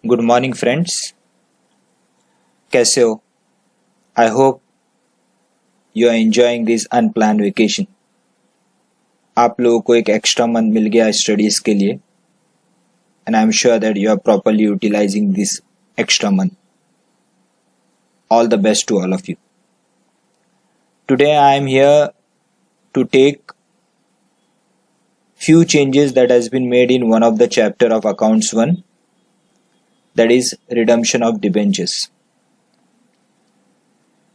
Good morning friends, कैसे हो? I hope you are enjoying this unplanned vacation. आप लोगों को एक एक्स्ट्रा मंथ मिल गया स्टडीज के लिए and I am sure that you are properly utilising this extra month. All the best to all of you. Today I am here to take few changes that has been made in one of the chapter of accounts 1, that is redemption of debentures.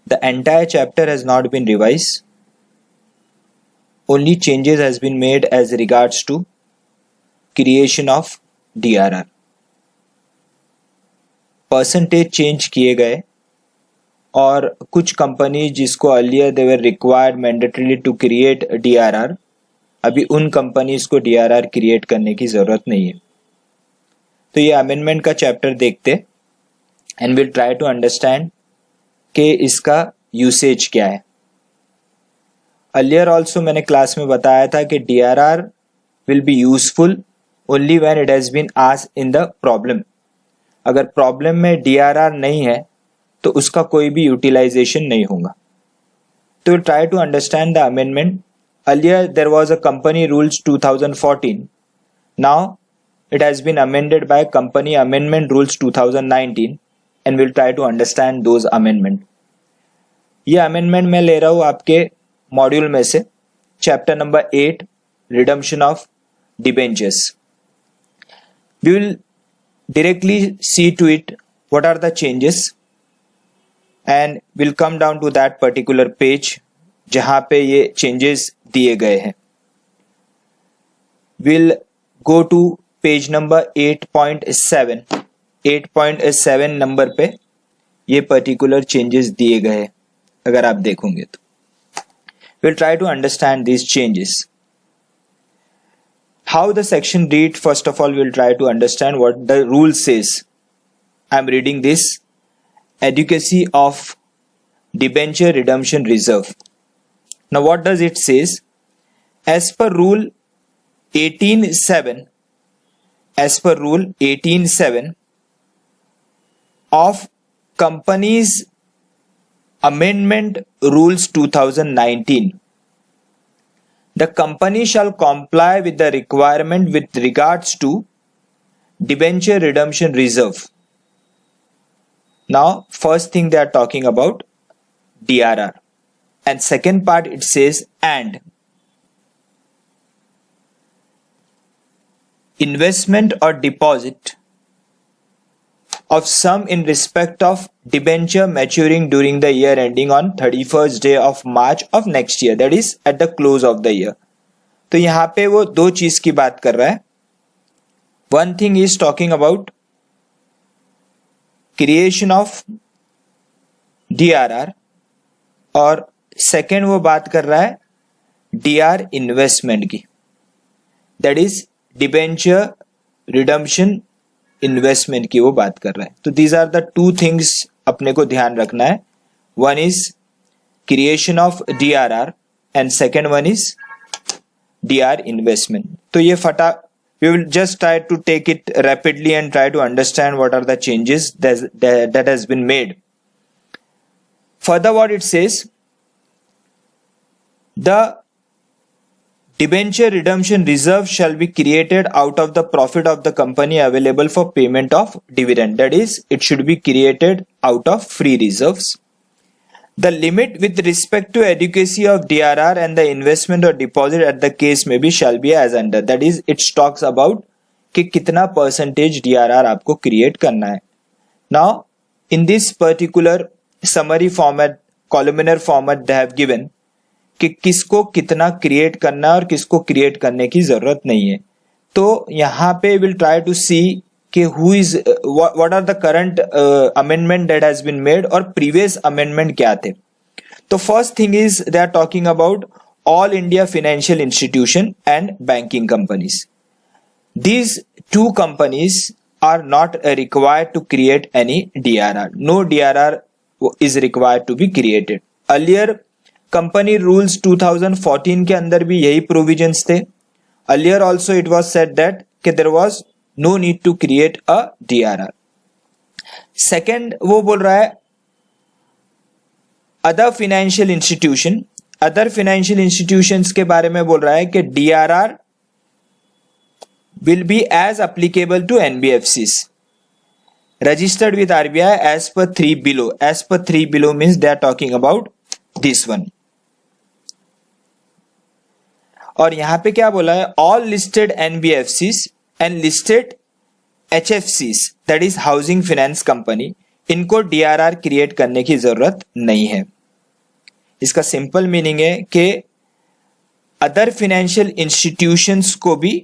The entire chapter has not been revised. Only changes has been made as regards to creation of DRR. Percentage change किए गए और कुछ company जिसको earlier they were required mandatorily to create DRR, अभी उन companies को DRR create करने की जरूरत नहीं है। तो ये अमेंडमेंट का चैप्टर देखते and will try to understand कि इसका यूसेज क्या है। अर्लियर ऑल्सो मैंने क्लास में बताया था कि DRR will be useful only when it has been asked in the problem. अगर प्रॉब्लम में DRR नहीं है तो उसका कोई भी यूटिलाइजेशन नहीं होगा। तो try to understand the amendment. Earlier there was a company rules 2014, now it has been amended by company amendment rules 2019 and we'll try to understand those amendment. ये amendment मैं ले रहा हूँ आपके मॉड्यूल में से chapter number 8 redemption of debentures. We will directly see to it what are the changes and we'll come down to that particular page जहाँ पे ये changes दिए गए हैं. We'll go to page number 8.7 8.7 number पे ये पर्टिकुलर चेंजेस दिए गए हैं। अगर आप देखोगे तो will try to understand this changes. How the section read, first of all will try to understand what the rule says. I am reading this adequacy of debenture redemption reserve. Now what does it says? As per rule 18.7 as per rule 18.7 of companies amendment rules 2019, the company shall comply with the requirement with regards to debenture redemption reserve. Now first thing they are talking about DRR and second part it says and investment or deposit of sum in respect of debenture maturing during the year ending on 31st day of March of next year, that is at the close of the year. तो यहाँ पे वो दो चीज की बात कर रहा है। One thing is talking about creation of DRR और second वो बात कर रहा है DR investment की, that is debenture redemption investment की वो बात कर रहा है। तो these are the two things अपने को ध्यान रखना है। One is creation of DRR and second one is DR investment. तो ये we will just try to take it rapidly and try to understand what are the changes that has been made. Further what it says, the debenture redemption reserve shall be created out of the profit of the company available for payment of dividend. That is, it should be created out of free reserves. The limit with respect to adequacy of DRR and the investment or deposit at the case may be shall be as under. That is, it talks about कि कितना percentage DRR आपको create करना है. Now, in this particular summary format, columnar format they have given कि किसको कितना create करना है और किसको क्रिएट करने की जरूरत नहीं है। तो यहाँ पे विल ट्राई टू सी कि who is what are the current amendment that has been made और प्रीवियस अमेंडमेंट क्या थे। तो first thing is they are talking about all India financial institution and banking companies. These two companies are not required to create any DRR. No DRR is required to be created. Earlier company rules 2014 के अंदर भी यही provisions थे। Earlier also it was said that कि there was no need to create a DRR. Second वो बोल रहा है other financial institution, other financial institutions के बारे में बोल रहा है कि DRR will be as applicable to NBFCs registered with RBI as per 3 below. As per 3 below means they are talking about this one. और यहां पे क्या बोला है, all listed NBFCs and listed HFCs that is housing finance company, इनको DRR create करने की जरूरत नहीं है. इसका सिंपल मीनिंग है कि अदर फाइनेंशियल इंस्टीट्यूशंस को भी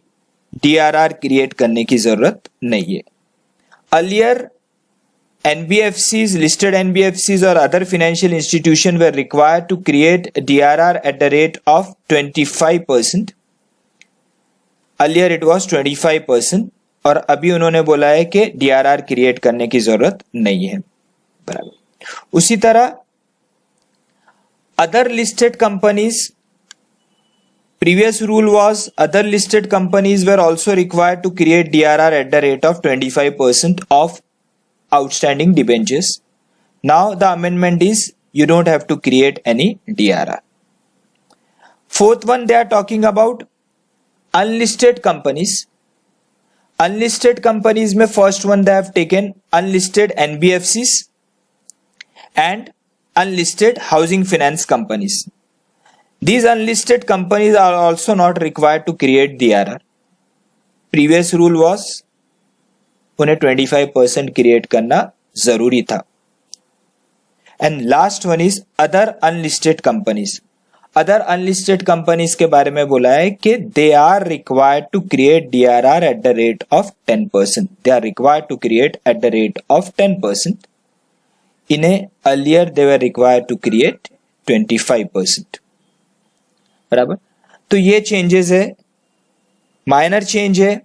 DRR क्रिएट करने की जरूरत नहीं है. Earlier NBFCs, listed NBFCs or other financial institution were required to create DRR at the rate of 25%. Earlier it was 25% और अभी उन्होंने बोला है कि DRR क्रिएट करने की जरूरत नहीं है. बराबर. उसी तरह other listed companies, previous rule was other listed companies were also required to create DRR at the rate of 25% of outstanding debentures. Now the amendment is you don't have to create any DRR. Fourth one, they are talking about unlisted companies. Unlisted companies में first one they have taken unlisted NBFCs and unlisted housing finance companies. These unlisted companies are also not required to create DRR. Previous rule was उन्हें 25% create करना जरूरी था. And last one is other unlisted companies. Other unlisted companies के बारे में बोला है कि they are required to create DRR at the rate of 10%. They are required to create at the rate of 10%. इन्हें earlier they were required to create 25%. बराबर. तो ये चेंजेस है, माइनर चेंज है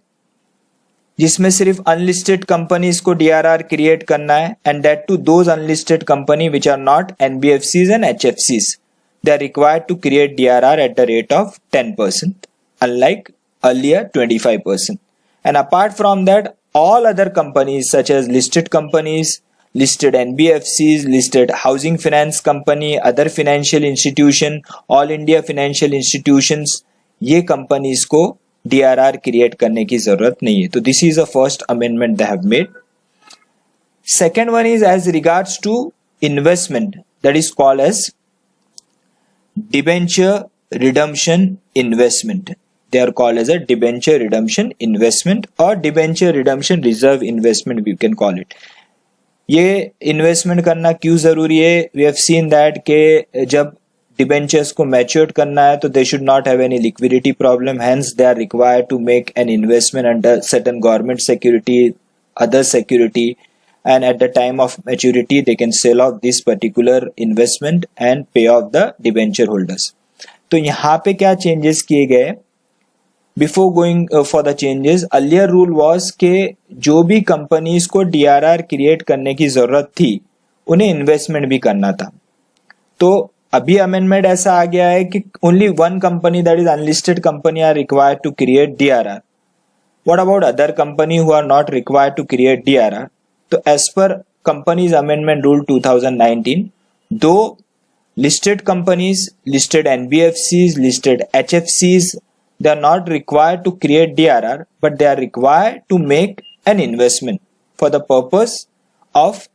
जिसमें सिर्फ अनलिस्टेड कंपनीज को DRR क्रिएट करना है and that to those unlisted company which are not NBFCs and HFCs. They are required to create DRR at the rate of 10%, unlike earlier 25%. And apart from that, all other companies such as listed companies, listed NBFCs, listed housing finance company, other financial institution, all India financial institutions, ये companies को DRR create करने की जरूरत नहीं है. तो this is the first amendment they have made. Second one is as regards to investment, that is called as debenture redemption investment. They are called as a debenture redemption investment or debenture redemption reserve investment, we can call it. ये investment करना क्यों जरूरी है? We have seen that के जब debentures को mature करना है तो they should not have any liquidity problem, hence they are required to make an investment under certain government security, other security, and at the time of maturity they can sell off this particular investment and pay off the debenture holders. तो यहाँ पे क्या changes किए गए? Before going for the changes, earlier rule was के जो भी companies को DRR क्रिएट करने की जरूरत थी उन्हें इन्वेस्टमेंट भी करना था. तो अभी अमेंडमेंट ऐसा आ गया है कि only one company, that is unlisted company, are required to create DRR. What about other company who are not required to create DRR? तो as per companies amendment rule 2019, दो listed companies, listed NBFCs, listed HFCs, they are not required to create DRR, but they are required to make an investment for the purpose of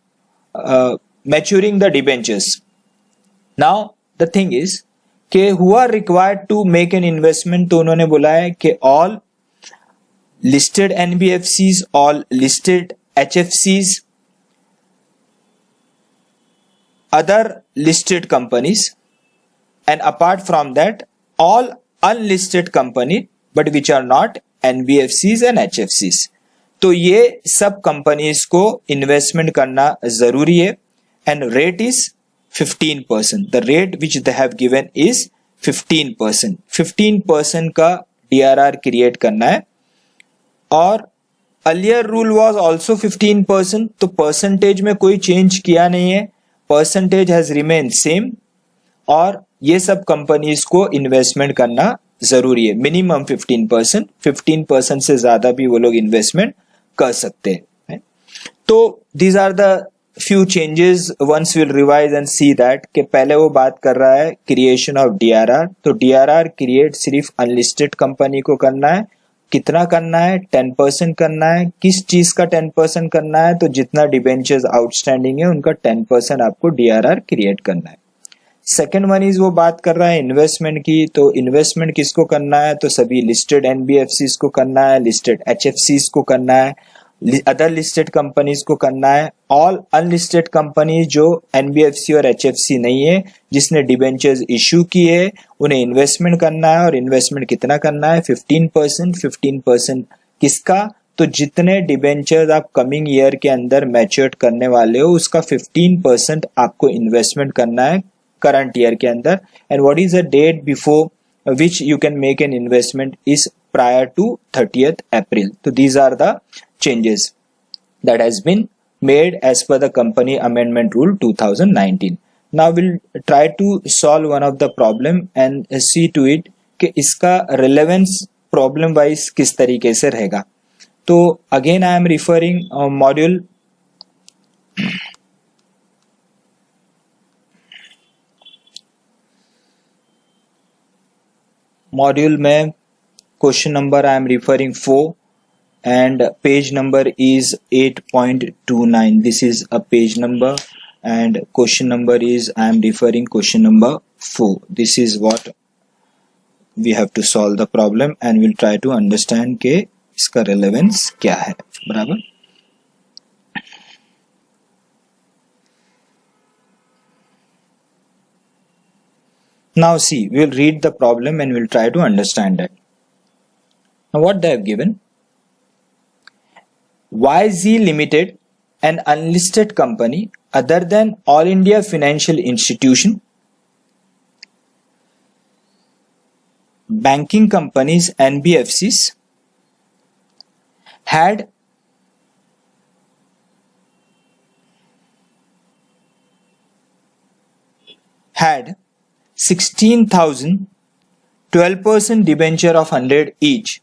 maturing the debentures. Now the thing is कि who are required to make an investment? तो उन्होंने बोला है कि all listed NBFCs, all listed HFCs, other listed companies, and apart from that all unlisted company but which are not NBFCs and HFCs. तो ये सब companies को investment करना जरूरी है and rate is 15%. The rate which they have given is 15%. 15% का DRR create करना है. और अर्लियर रूल वाज आल्सो 15%, तो परसेंटेज में कोई चेंज किया नहीं है, परसेंटेज हैज रिमेन सेम. और ये सब कंपनीज को इन्वेस्टमेंट करना जरूरी है, मिनिमम 15%. 15% से ज्यादा भी वो लोग इन्वेस्टमेंट कर सकते हैं. तो these are the few changes once we'll revise and see that कि पहले वो बात कर रहा है क्रिएशन ऑफ डीआरआर. तो डीआरआर क्रिएट सिर्फ अनलिस्टेड कंपनी को करना है. कितना करना है? 10% करना है. किस चीज का 10% करना है? तो जितना डिबेंचर्स आउटस्टैंडिंग है उनका 10% आपको डीआरआर क्रिएट करना है. सेकेंड वन इज वो बात कर रहा है इन्वेस्टमेंट की. तो इन्वेस्टमेंट किसको करना है? तो सभी लिस्टेड एनबीएफसीज को करना है, लिस्टेड एचएफसीज को करना है, अदर लिस्टेड कंपनीज को करना है. ऑल अनलिस्टेड कंपनीज जो एनबीएफसी और एचएफसी नहीं है, जिसने डिबेंचर्स इश्यू किए, उन्हें इन्वेस्टमेंट करना है. और इन्वेस्टमेंट कितना करना है? 15%. 15% किसका? तो जितने डिबेंचर्स आप कमिंग ईयर के अंदर मैच्योर करने वाले हो उसका 15% आपको इन्वेस्टमेंट करना है करंट ईयर के अंदर. And what is the date before which you can make an investment is prior to 30th April. So these are the changes that has been made as per the company amendment rule 2019. Now we'll try to solve one of the problem and see to it कि इसका relevance problem wise किस तरीके से रहेगा. तो again I am referring module में question number I am referring 4 and page number is 8.29. This is a page number and question number is I am referring question number 4. This is what we have to solve the problem and we'll try to understand के इसका relevance क्या है. बराबर. Now see, we'll read the problem and we'll try to understand it. Now what they have given, YZ Limited, an unlisted company other than All India Financial Institution, banking companies NBFCs, had had 16,000 12% debenture of 100 each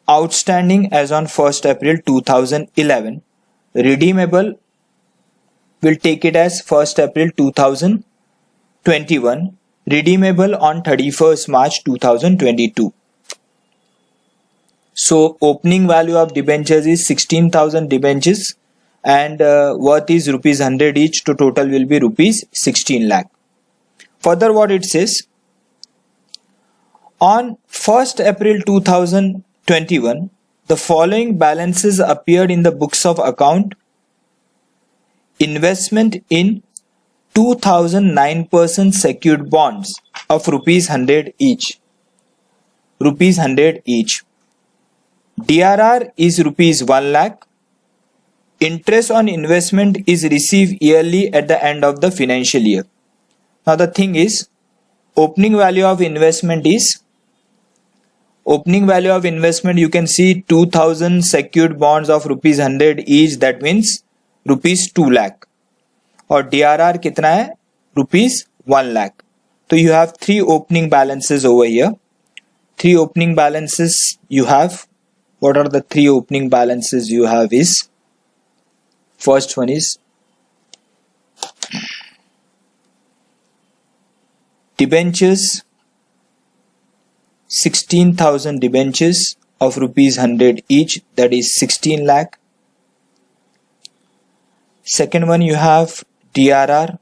outstanding as on 1st April 2011, redeemable, will take it as 1st April 2021, redeemable on 31st March 2022. So opening value of debentures is 16,000 debentures and worth is rupees 100 each, to total will be rupees 16 lakh. Further what it says, on 1st April 2021, the following balances appeared in the books of account: investment in 2009% secured bonds of rupees 100 each. Rupees 100 each. DRR is rupees 1 lakh. Interest on investment is received yearly at the end of the financial year. Now the thing is, opening value of investment you can see 2000 secured bonds of rupees 100 each, that means rupees 2 lakh. और DRR कितना है? rupees 1 lakh. So you have three opening balances over here. Three opening balances you have. What are the three opening balances you have is, first one is debentures, 16,000 debentures of rupees 100 each, that is 16 lakh. Second one you have DRR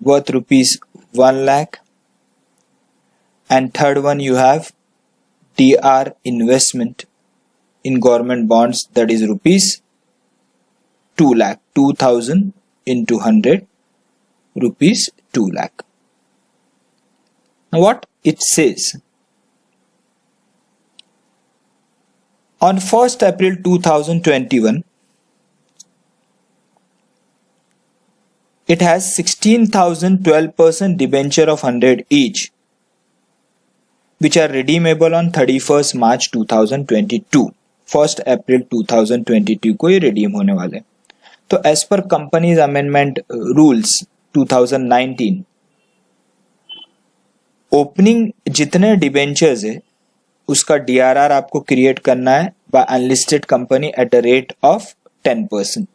worth rupees 1 lakh. And third one you have DR investment in government bonds, that is rupees 2 lakh. 2000 into 100, rupees 2 lakh. Now what it says, on 1st April 2021, it has 16,000 12% debenture of 100 each, which are redeemable on 31st March 2022. 1st April 2022 को ये redeem होने वाले. तो as per companies amendment rules 2019, opening जितने debentures है उसका DRR आपको create करना है by unlisted company at the rate of 10%.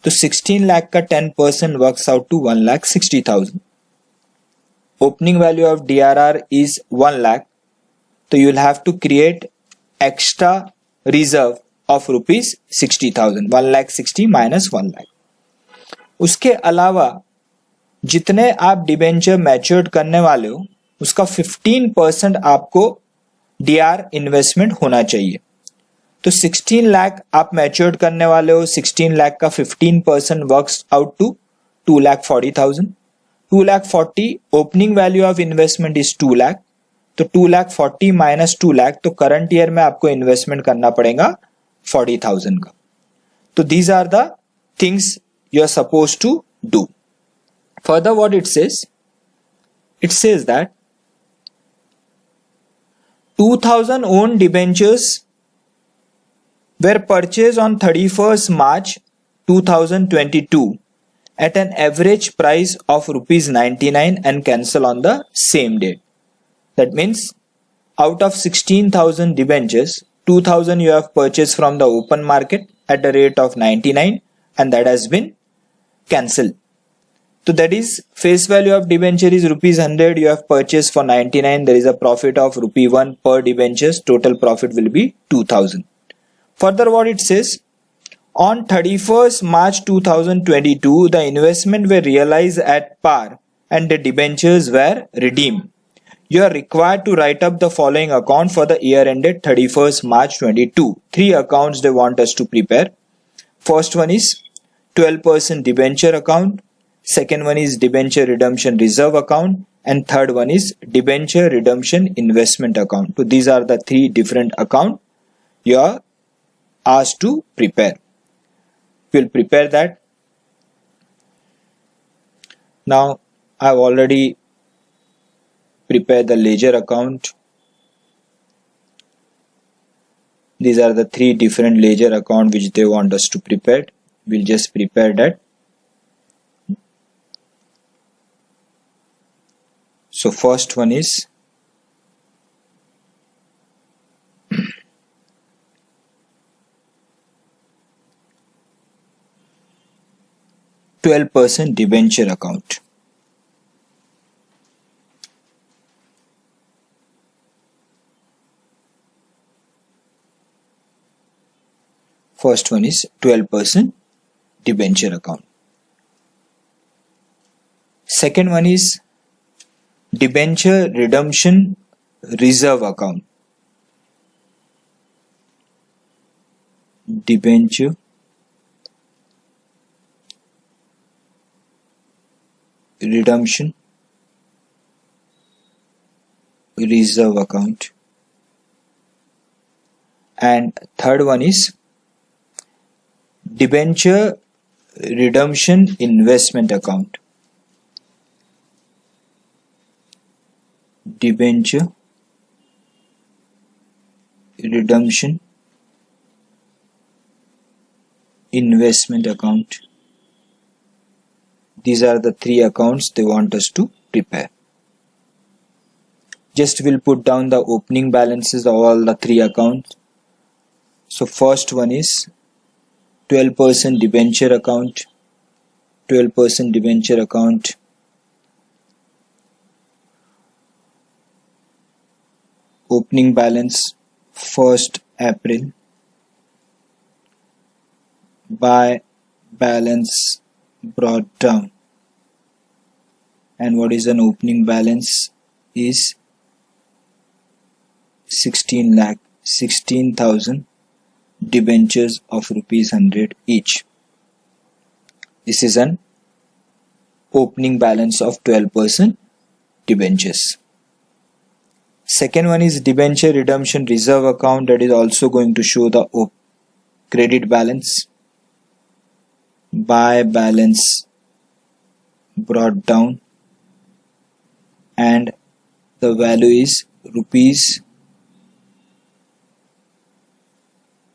तो 16 lakh का 10% works out to 1,60,000. Opening value of DRR is 1 lakh. So you will have to create extra reserve of rupees 60,000. 1,60,000 minus 1 lakh. उसके अलावा जितने आप debenture matured करने वाले हो उसका 15% आपको डीआर इन्वेस्टमेंट होना चाहिए. तो 16 लाख आप मैच्योर्ड करने वाले हो, 16 लाख का 15% works out to 2,40,000. 2,40,000 opening value of investment is 2 lakh. तो 2,40,000 माइनस 2 लाख, तो करंट ईयर में आपको इन्वेस्टमेंट करना पड़ेगा 40,000 का. तो these are the things you are suppose to do. Further, what it says that 2,000 own debentures were purchased on 31st March 2022 at an average price of rupees 99 and cancel on the same date. That means out of 16,000 debentures, 2,000 you have purchased from the open market at the rate of 99 and that has been cancelled. So that is face value of debenture is rupees 100, you have purchased for 99, there is a profit of rupee 1 per debentures, total profit will be 2,000. Further what it says, on 31st March 2022 the investment were realized at par and the debentures were redeemed. You are required to write up the following account for the year ended 31st March 22. 3 accounts they want us to prepare. First one is 12% debenture account. Second one is debenture redemption reserve account, and third one is debenture redemption investment account. So these are the 3 different accounts you are asked to prepare. We'll prepare that. Now I've already prepared the ledger account. These are the 3 different ledger account which they want us to prepare. We'll just prepare that. So first one is 12% debenture account. First one is 12% debenture account. Second one is debenture redemption reserve account. Debenture redemption reserve account. And third one is debenture redemption investment account. Debenture redemption investment account. These are the 3 accounts they want us to prepare. Just we'll put down the opening balances of all the 3 accounts. So first one is 12% debenture account. 12% debenture account. Opening balance 1st April. By balance brought down. And what is an opening balance is 16 lakh, 16,000 debentures of rupees 100 each. This is an opening balance of 12% debentures. Second one is debenture redemption reserve account, that is also going to show the credit balance. By balance brought down, and the value is rupees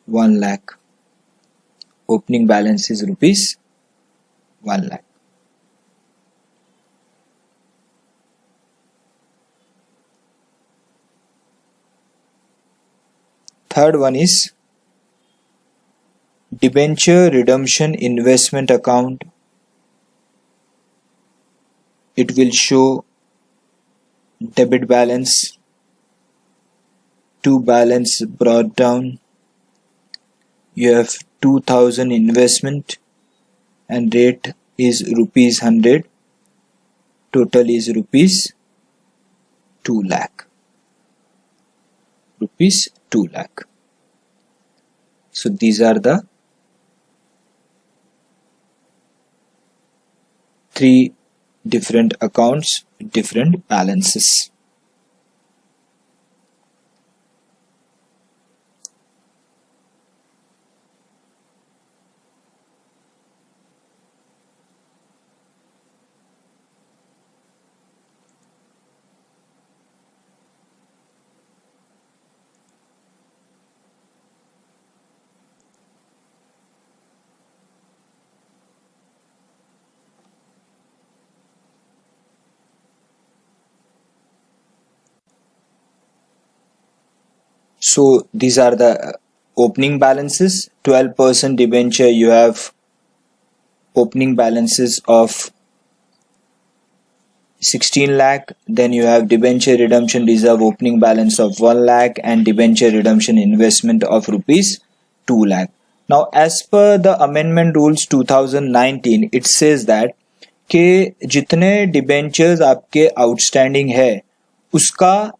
1 lakh. Opening balance is rupees 1 lakh. third one is debenture redemption investment account. It will show debit balance to balance brought down. You have 2000 investment and rate is rupees 100. Total is rupees 2 lakh. Rupees 2 lakh. So these are the three different accounts, different balances. So these are the opening balances. 12% debenture, you have opening balances of 16 lakh. Then you have debenture redemption reserve opening balance of 1 lakh and debenture redemption investment of rupees 2 lakh. Now as per the amendment rules 2019, it says that कि जितने debentures आपके outstanding है उसका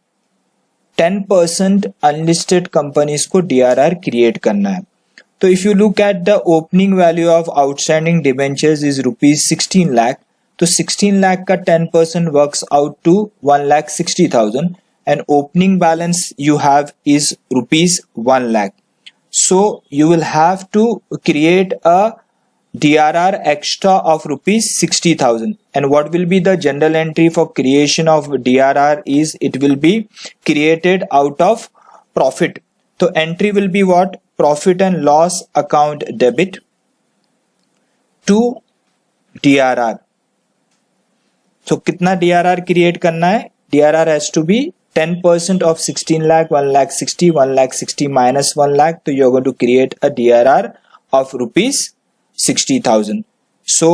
10% unlisted companies को DRR create करना है. तो if you look at the opening value of outstanding debentures is rupees 16 lakh. तो 16 लाख का 10% works out to 1,60,000 and opening balance you have is rupees 1 lakh. So you will have to create a DRR extra of rupees 60,000. And what will be the general entry for creation of DRR is it will be created out of profit. So entry will be what? Profit and loss account debit to DRR. So कितना DRR create करना है? DRR has to be 10% of 16 lakh, 1,60,000, 1,60,000 minus 1 lakh. So you're going to create a DRR of rupees 60,000. So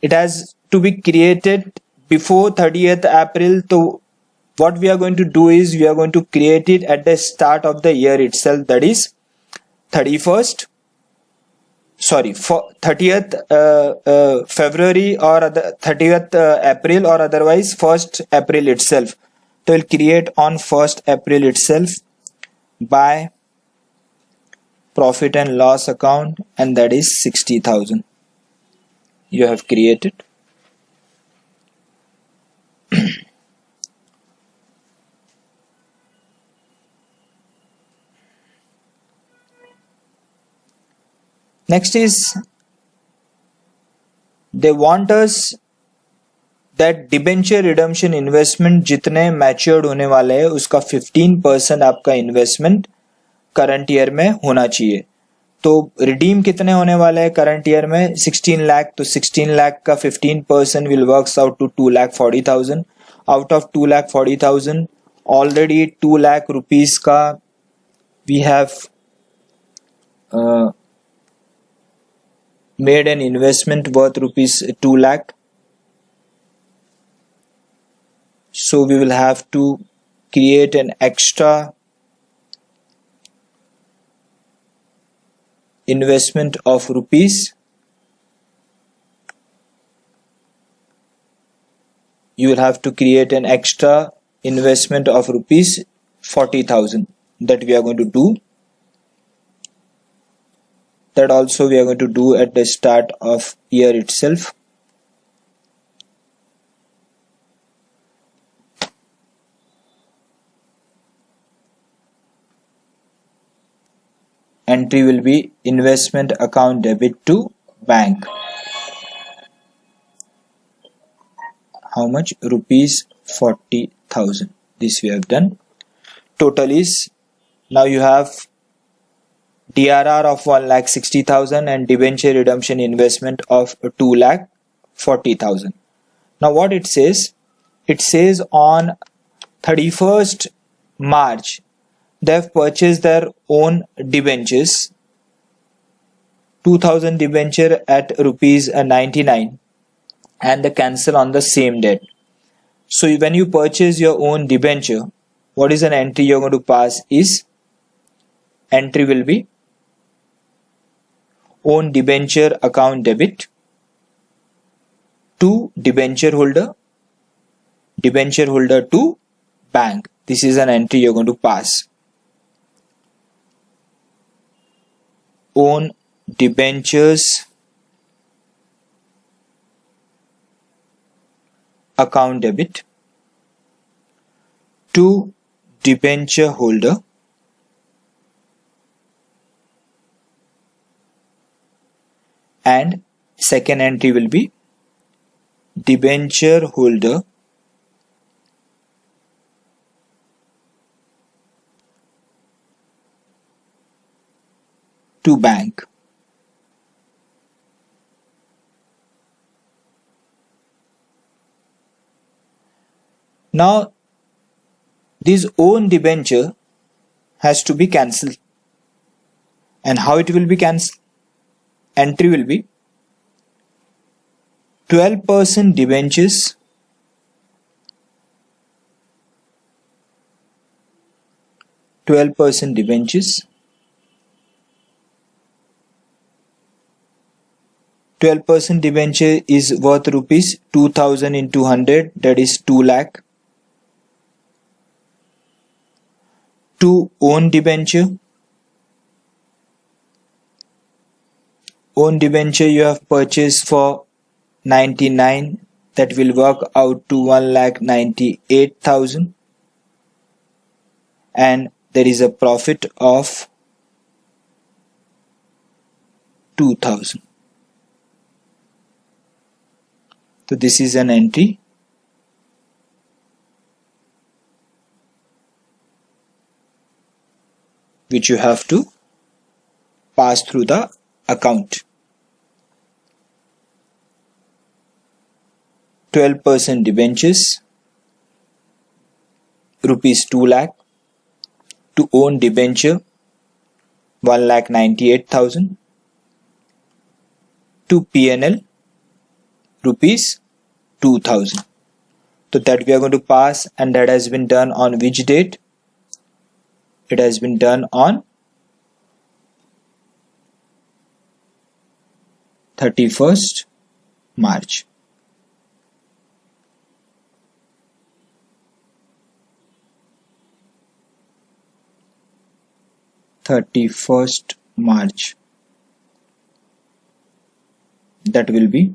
it has to be created before 30th April. So what we are going to do is we are going to create it at the start of the year itself, that is 30th February or 30th April or otherwise 1st April itself. So we'll create on 1st April itself by profit and loss account, and that is 60,000 you have created. Next is they want us that debenture redemption investment जितने matured होने वाले हैं उसका 15% आपका investment current year में होना चाहिए. तो रिडीम कितने होने वाले हैं करंट ईयर में? 16 लाख. तो 16 लाख का 15% will works out to 2,40,000. Out of 2,40,000 already 2 lakh rupees का we have made an investment worth rupees 2 lakh. So we will have to create an extra investment of rupees. You will have to create an extra investment of rupees 40,000 that we are going to do. That also we are going to do at the start of year itself. Entry will be investment account debit to bank. How much? Rupees 40,000. This we have done. Total is, now you have DRR of 1,60,000 and debenture redemption investment of 2,40,000. Now what it says? It says on 31st March they have purchased their own debentures, 2000 debenture at rupees 99, and they cancel on the same date. So when you purchase your own debenture, what is an entry you're going to pass is, entry will be own debenture account debit to debenture holder to bank. This is an entry you're going to pass. Own debentures account debit to debenture holder and second entry will be debenture holder to bank. Now this own debenture has to be cancelled, and how it will be cancelled? Entry will be 12% debentures debentures 12% debenture is worth rupees 2000 into 100, that is 2 lakh. To own debenture you have purchased for 99, that will work out to 1,98,000, and there is a profit of 2000. So this is an entry which you have to pass through the account. 12% debentures, rupees 2 lakh, to own debenture 1,98,000, to P&L rupees 2000. So that we are going to pass, and that has been done on which date? It has been done on 31st March. March. That will be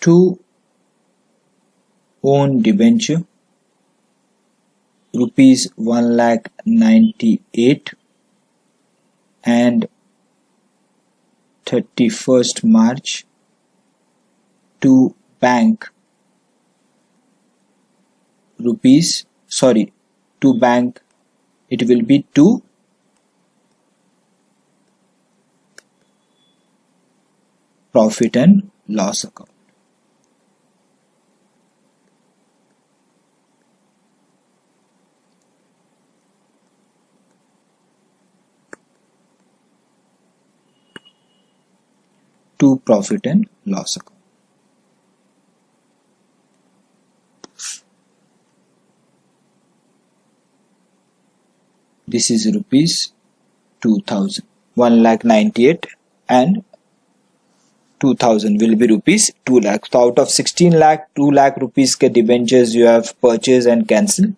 to own debenture rupees 1,98,000 and 31st March to bank to bank it will be to profit and loss account. To profit and loss account. This is rupees 2000. 1,98,000 and 2000 will be rupees 2 lakh. So out of 16 lakh, 2 lakh rupees ke debentures you have purchased and cancelled.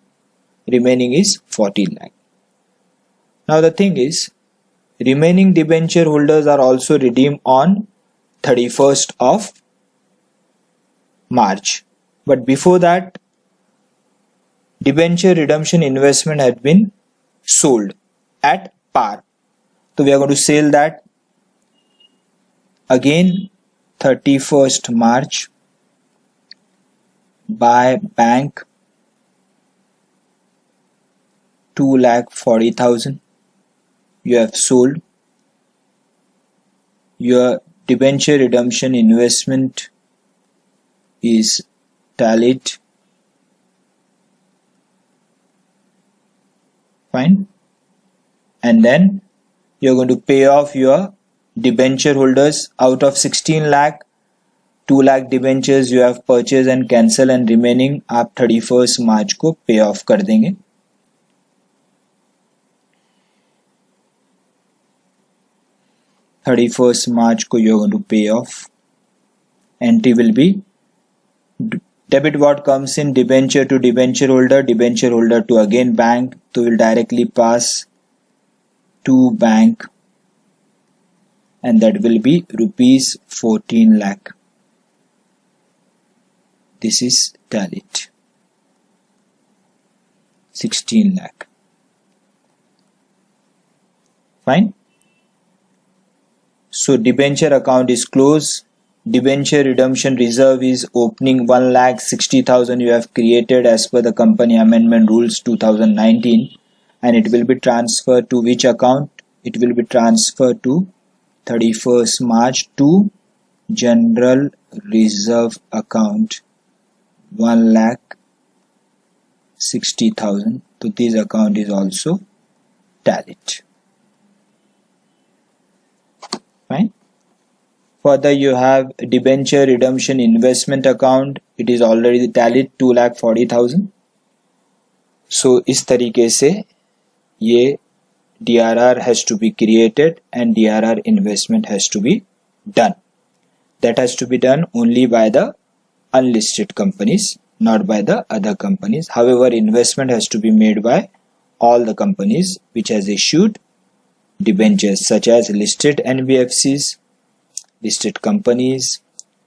Remaining is 14 lakh. Now the thing is, remaining debenture holders are also redeemed on 31st of March. But before that, debenture redemption investment had been sold at par. So we are going to sell that again 31st March by bank 2,40,000. You have sold. Your debenture redemption investment is tallied. Fine. And then you're going to pay off your debenture holders. Out of 16 lakh, 2 lakh debentures you have purchased and cancel, and remaining आप 31st मार्च को पे of कर देंगे. March को you're going to pay off. Entry will be debit what comes in debenture to debenture holder to again bank, so will directly pass to bank, and that will be rupees 14 lakh. This is tallied. 16 lakh. Fine. So debenture account is closed. Debenture redemption reserve is opening 1,60,000 you have created as per the company amendment rules 2019, and it will be transferred to which account? It will be transferred to 31st March to general reserve account 1,60,000. So this account is also tallied. Fine. Further, you have debenture redemption investment account. It is already tallied 2,40,000. So इस तरीके से ये DRR has to be created and DRR investment has to be done. That has to be done only by the unlisted companies, not by the other companies. However, investment has to be made by all the companies which has issued debentures, such as listed NBFCs, listed companies,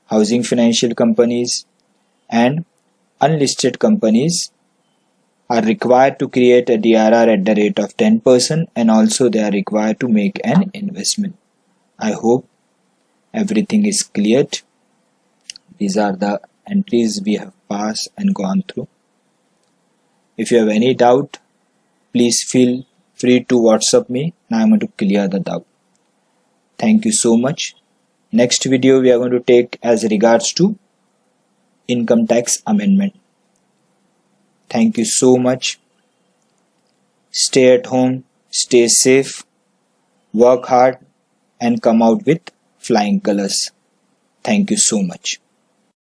housing financial companies, and unlisted companies are required to create a DRR at the rate of 10%, and also they are required to make an investment. I hope everything is cleared. These are the entries we have passed and gone through. If you have any doubt, please feel free to WhatsApp me and I am going to clear the doubt. Thank you so much. Next video we are going to take as regards to income tax amendment. Thank you so much. Stay at home, stay safe, work hard and come out with flying colors. Thank you so much.